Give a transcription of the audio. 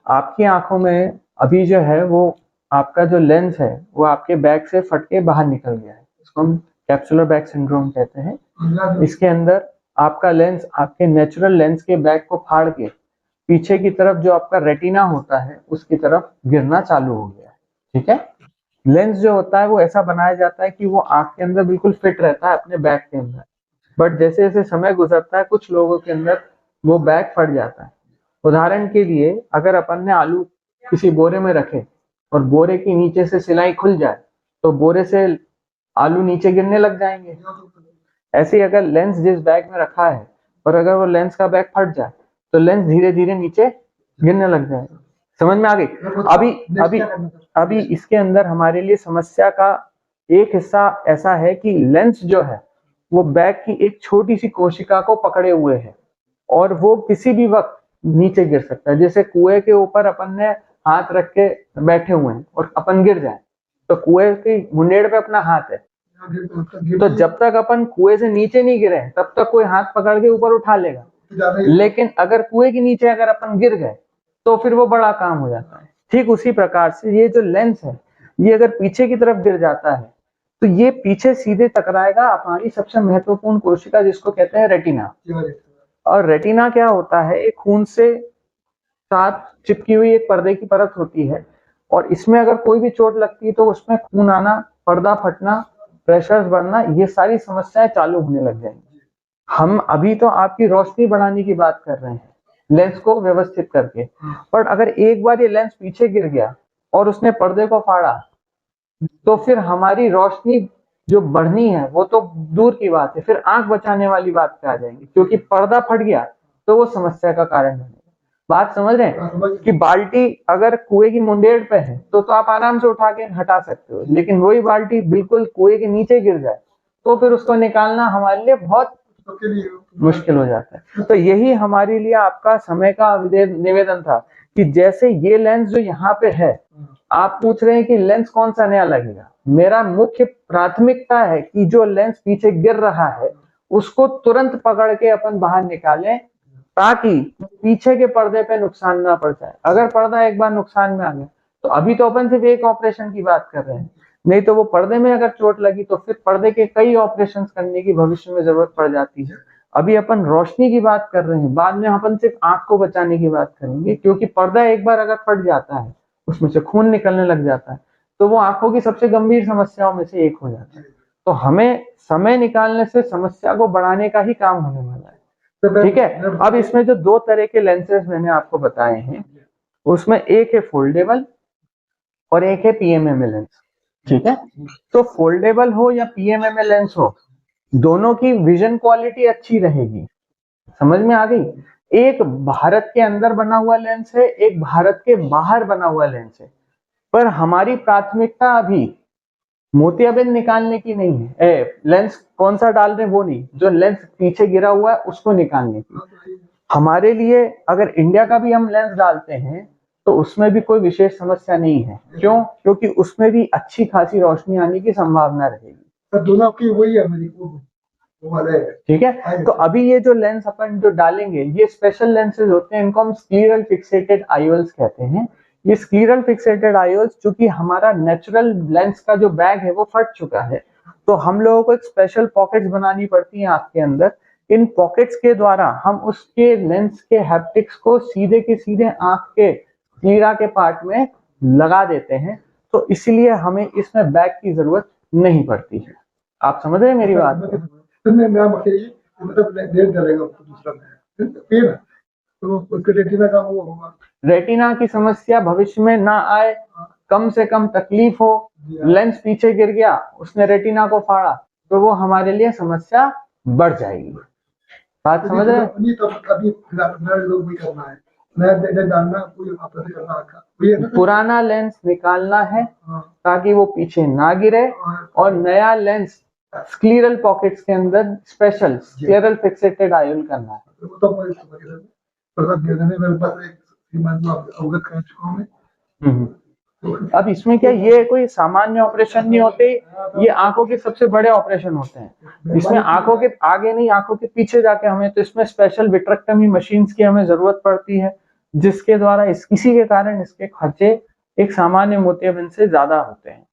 आपकी आंखों में अभी जो है वो आपका जो लेंस है वो आपके बैक से फट के बाहर निकल गया है, इसको हम कैप्सुलर बैक सिंड्रोम कहते हैं। इसके अंदर आपका लेंस आपके नेचुरल लेंस के बैक को फाड़ के पीछे की तरफ जो आपका रेटिना होता है उसकी तरफ गिरना चालू हो गया है। ठीक है, लेंस जो होता है वो ऐसा बनाया जाता है कि वो आंख के अंदर बिल्कुल फिट रहता है अपने बैक के अंदर, बट जैसे जैसे समय गुजरता है कुछ लोगों के अंदर वो बैक फट जाता है। उदाहरण के लिए अगर अपन ने आलू किसी बोरे में रखे और बोरे के नीचे से सिलाई खुल जाए तो बोरे से आलू नीचे गिरने लग जाएंगे। ऐसे ही अगर लेंस जिस बैग में रखा है और अगर वो लेंस का बैग फट जाए तो लेंस धीरे धीरे नीचे गिरने लग जाएगा। समझ में आ गई? अभी अभी अभी इसके अंदर हमारे लिए समस्या का एक हिस्सा ऐसा है कि लेंस जो है वो बैग की एक छोटी सी कोशिका को पकड़े हुए है और वो किसी भी वक्त नीचे गिर सकता है। जैसे कुएं के ऊपर अपन ने हाथ रख के बैठे हुए हैं और अपन गिर जाए तो कुएं की मुंडेड़ पे अपना हाथ है, तो जब तक अपन कुएं से नीचे नहीं गिरे तब तक कोई हाथ पकड़ के ऊपर उठा लेगा, लेकिन अगर कुएं के नीचे अगर अपन गिर गए तो फिर वो बड़ा काम हो जाता है। ठीक उसी प्रकार से ये जो लेंस है ये अगर पीछे की तरफ गिर जाता है तो ये पीछे सीधे टकराएगा हमारी सबसे महत्वपूर्ण कोशिका जिसको कहते हैं रेटिना। और रेटिना क्या होता है, एक खून से साथ चिपकी हुई एक पर्दे की परत होती है और इसमें अगर कोई भी चोट लगती है तो उसमें खून आना, पर्दा फटना, प्रेशर्स बढ़ना, ये सारी समस्याएं चालू होने लग जाएंगी। हम अभी तो आपकी रोशनी बढ़ाने की बात कर रहे हैं लेंस को व्यवस्थित करके, पर अगर एक बार ये लेंस पीछे गिर गया और उसने पर्दे को फाड़ा तो फिर हमारी रोशनी जो बढ़नी है वो तो दूर की बात है, फिर आंख बचाने वाली बात पे आ जाएंगे, क्योंकि पर्दा फट गया तो वो समस्या का कारण बनेगा। बात समझ रहे हैं कि बाल्टी अगर कुएं की मुंडेर पे है तो आप आराम से उठा के हटा सकते हो, लेकिन वही बाल्टी बिल्कुल कुएं के नीचे गिर जाए तो फिर उसको निकालना हमारे लिए बहुत मुश्किल हो जाता है। तो यही हमारे लिए आपका समय का निवेदन था कि जैसे ये लेंस जो यहाँ पे है, आप पूछ रहे हैं कि लेंस कौन सा नया लगेगा, मेरा मुख्य प्राथमिकता है कि जो लेंस पीछे गिर रहा है उसको तुरंत पकड़ के अपन बाहर निकालें ताकि पीछे के पर्दे पे नुकसान ना पड़ जाए। अगर पर्दा एक बार नुकसान में आ गया तो अभी तो अपन सिर्फ एक ऑपरेशन की बात कर रहे हैं, नहीं तो वो पर्दे में अगर चोट लगी तो फिर पर्दे के कई ऑपरेशन करने की भविष्य में जरूरत पड़ जाती है। अभी अपन रोशनी की बात कर रहे हैं, बाद में अपन सिर्फ आंख को बचाने की बात करेंगे, क्योंकि पर्दा एक बार अगर फट जाता है उसमें से खून निकलने लग जाता है तो वो आंखों की सबसे गंभीर समस्याओं में से एक हो जाता है। तो हमें समय निकालने से समस्या को बढ़ाने का ही काम होने वाला है। ठीक है, अब इसमें जो दो तरह के लेंसेज मैंने आपको बताए हैं उसमें एक है फोल्डेबल और एक है पीएमएमए लेंस। ठीक है, तो फोल्डेबल हो या पीएमएमए लेंस हो, दोनों की विजन क्वालिटी अच्छी रहेगी। समझ में आ गई? एक भारत के अंदर बना हुआ लेंस है, एक भारत के बाहर बना हुआ लेंस है, पर हमारी प्राथमिकता अभी मोतियाबिंद निकालने की नहीं है, लेंस कौन सा डाल रहे हैं वो नहीं, जो लेंस पीछे गिरा हुआ है उसको निकालने की। हमारे लिए अगर इंडिया का भी हम लेंस डालते हैं तो उसमें भी कोई विशेष समस्या नहीं है। क्यों? क्योंकि उसमें भी अच्छी खासी रोशनी आने की संभावना रहेगी। दोनों की वही है मेरी। ठीक है, तो अभी ये जो लेंस अपन जो डालेंगे ये स्पेशल लेंसेज होते हैं, इनको हम स्क्लीरल फिक्सेटेड आईओल्स कहते हैं। ये स्क्लीरल फिक्सेटेड आईओल्स, चूंकि हमारा नेचुरल लेंस का जो बैग है वो फट चुका है तो हम लोगों को एक स्पेशल पॉकेट्स बनानी पड़ती है आंख के अंदर। इन पॉकेट्स के द्वारा हम उसके लेंस के हैप्टिक्स को सीधे के सीधे आंख के क्लीरा के पार्ट में लगा देते हैं, तो इसलिए हमें इसमें बैग की जरूरत नहीं पड़ती है। आप समझ रहे हैं मेरी बात? मतलब लेंस डालेगा दूसरा में तो उसके रेटिना का वो होगा, रेटिना की समस्या भविष्य में ना आए, कम से कम तकलीफ हो। लेंस पीछे गिर गया, उसने रेटिना को फाड़ा तो वो हमारे लिए समस्या बढ़ जाएगी। बात समझ रहे हैं? तो अभी लोग भी करना है, नया डालना, कोई ऑपरेशन करना, पुराना लेंस निकालना है ताकि वो पीछे ना गिरे और नया लेंस स्क्लीरल पॉकेट्स के अंदर स्पेशल स्क्लेरल फिक्सेटेड आईओल करना है। अब इसमें क्या, ये कोई सामान्य ऑपरेशन नहीं होते, ये आंखों के सबसे बड़े ऑपरेशन होते हैं। इसमें आंखों के आगे नहीं, आंखों के पीछे जाके हमें तो इसमें स्पेशल विट्रेक्टमी मशीन्स की हमें जरूरत पड़ती है, जिसके द्वारा इसी के कारण इसके खर्चे एक सामान्य मोतियाबिंद से ज्यादा होते हैं।